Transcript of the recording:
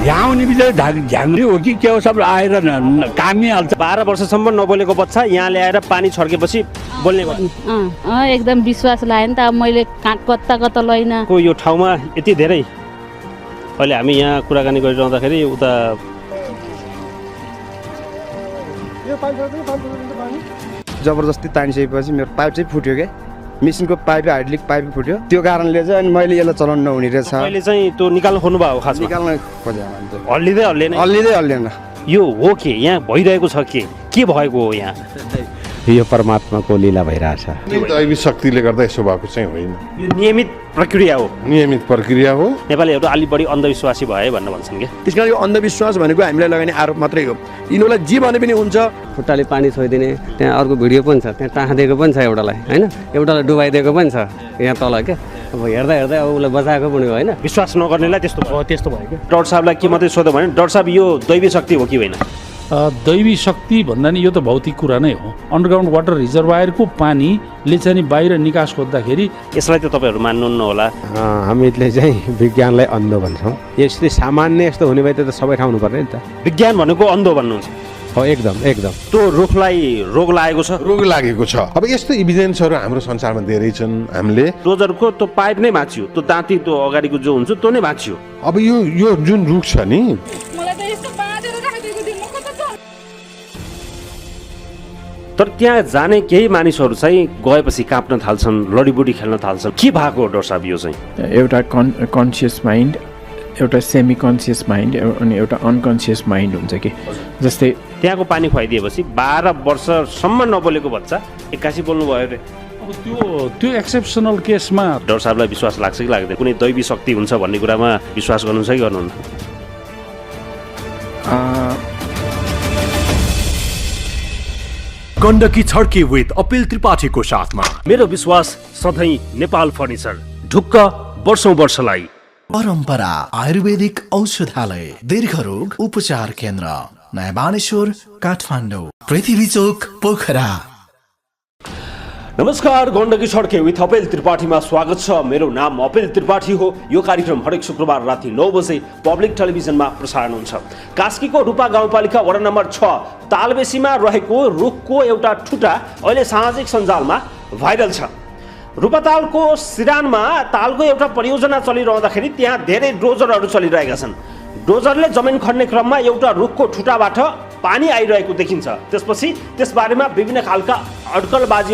यहाँ आउने बिचरा झ्याङ्ग्री हो कि के हो सब आएर कामी हाल्छ। 12 वर्षसम्म नबोलेको बच्चा यहाँ ल्याएर पानी छर्केपछि बोल्ने भयो। एकदम विश्वास लाग्यो नि त। अब मैले कता कता लैन को यो ठाउँमा यति धेरै अहिले हामी यहाँ कुराकानी गरिरहँदाखेरि उता जबरजस्ती तानिसकेपछि मेरो पाइप चाहिँ फुट्यो क्या, मेसिनको पाइप हाइड्रोलिक पाइप फुट्यो। त्यो कारणले चाहिँ अनि मैले यसलाई चलाउन नहुने रहेछ। अहिले चाहिँ त्यो निकाल्नु खोज्नु भयो खास निकाल्न खोजेँ हल्लिँदैन यो हो के यहाँ भइरहेको छ के भएको हो यहाँ? यो परमात्माको लीला भइरहेछ। दैवी शक्तिले गर्दा यसो भएको चाहिँ होइन, यो नियमित प्रक्रिया हो। नियमित प्रक्रिया हो। नेपालीहरू अलि बढी अन्धविश्वासी भए भनेर भन्छन् क्या। त्यस कारण यो अन्धविश्वास भनेको हामीलाई लगाउने आरोप मात्रै हो। यिनीहरूलाई जे भने पनि हुन्छ। खुट्टाले पानी छोइदिने, त्यहाँ अर्को भिडियो पनि छ, त्यहाँ टाँसिदिएको पनि छ एउटालाई होइन, एउटालाई डुबाइदिएको पनि छ यहाँ तल क्या। अब हेर्दा अब उसलाई बचाएको पनि हो होइन। विश्वास नगर्नेलाई त्यस्तो भयो त्यस्तो भयो क्या। डाक्टर साहबलाई के मात्रै सोध्यो भने डाक्टर साहब यो दैवी शक्ति हो कि होइन? दैवी शक्ति भन्दा नि यो त भौतिक कुरा नै हो। अन्डरग्राउन्ड वाटर रिजर्वायरको पानीले चाहिँ बाहिर निकास खोज्दाखेरि यसलाई त तपाईँहरू मान्नुहुन्न होला। हामीले चाहिँ विज्ञानलाई अन्धो भन्छौँ। यस्तै सामान्य यस्तो हुने भए त सबै ठाउँ हुनुपर्ने नि त। विज्ञान भनेको अन्धो भन्नुहुन्छ? हो एकदम। त्यो रुखलाई रोग लागेको छ? रोग लागेको छ। अब यस्तो इभिडेन्सहरू हाम्रो संसारमा धेरै छन्। हामीले डोजरको त्यो पाइप नै भाँच्यो, त्यो दाँती त्यो अगाडिको जो हुन्छ त्यो नै भाँच्यो। अब यो जुन रुख छ नि, तर त्यहाँ जाने केही मानिसहरू चाहिँ गएपछि काँप्न थाल्छन्, लडीबुडी खेल्न थाल्छन्। के भएको हो डाक्टर साहब यो चाहिँ? एउटा कन्सियस माइन्ड, एउटा सेमी कन्सियस माइन्ड अनि एउटा अनकन्सियस माइन्ड हुन्छ कि। जस्तै त्यहाँको पानी खुवाइदिएपछि 12 वर्षसम्म नबोलेको बच्चा 81 बोल्नु भयो अरे। अब त्यो एक्सेप्सनल केसमा डाक्टर साहबलाई विश्वास लाग्छ कि लाग्दैन? कुनै दैवी शक्ति हुन्छ भन्ने कुरामा विश्वास गर्नुहुन्छ कि गर्नुहुन्न? गण्डकी छड्के विथ अपिल त्रिपाठीको साथमा मेरो विश्वास सधैँ नेपाल फर्निचर, ढुक्क वर्षौं वर्षलाई। परम्परा आयुर्वेदिक औषधालय, दीर्घरोग उपचार केन्द्र, नयाँ बानेश्वर, काठमाडौँ, पृथ्वी चोक, पोखरा। नमस्कार, गण्डकी छड्के विथ अपिल त्रिपाठीमा स्वागत छ। मेरो नाम अपिल त्रिपाठी हो। यो कार्यक्रम हरेक शुक्रबार राति 9 बजे पब्लिक टेलिभिजनमा प्रसारण हुन्छ। कास्कीको रूपा गाउँपालिका वडा नम्बर 6 तालबेसीमा रहेको रुखको एउटा ठुटा अहिले सामाजिक सञ्जालमा भाइरल छ। रूपातालको सिरानमा तालको एउटा परियोजना चलिरहँदाखेरि त्यहाँ धेरै डोजरहरू चलिरहेका छन्। डोजरले जमिन खन्ने क्रममा एउटा रुखको ठुटाबाट पानी आइरहेको देखिन्छ। त्यसपछि त्यसबारेमा विभिन्न खालका अड्कलबाजीहरू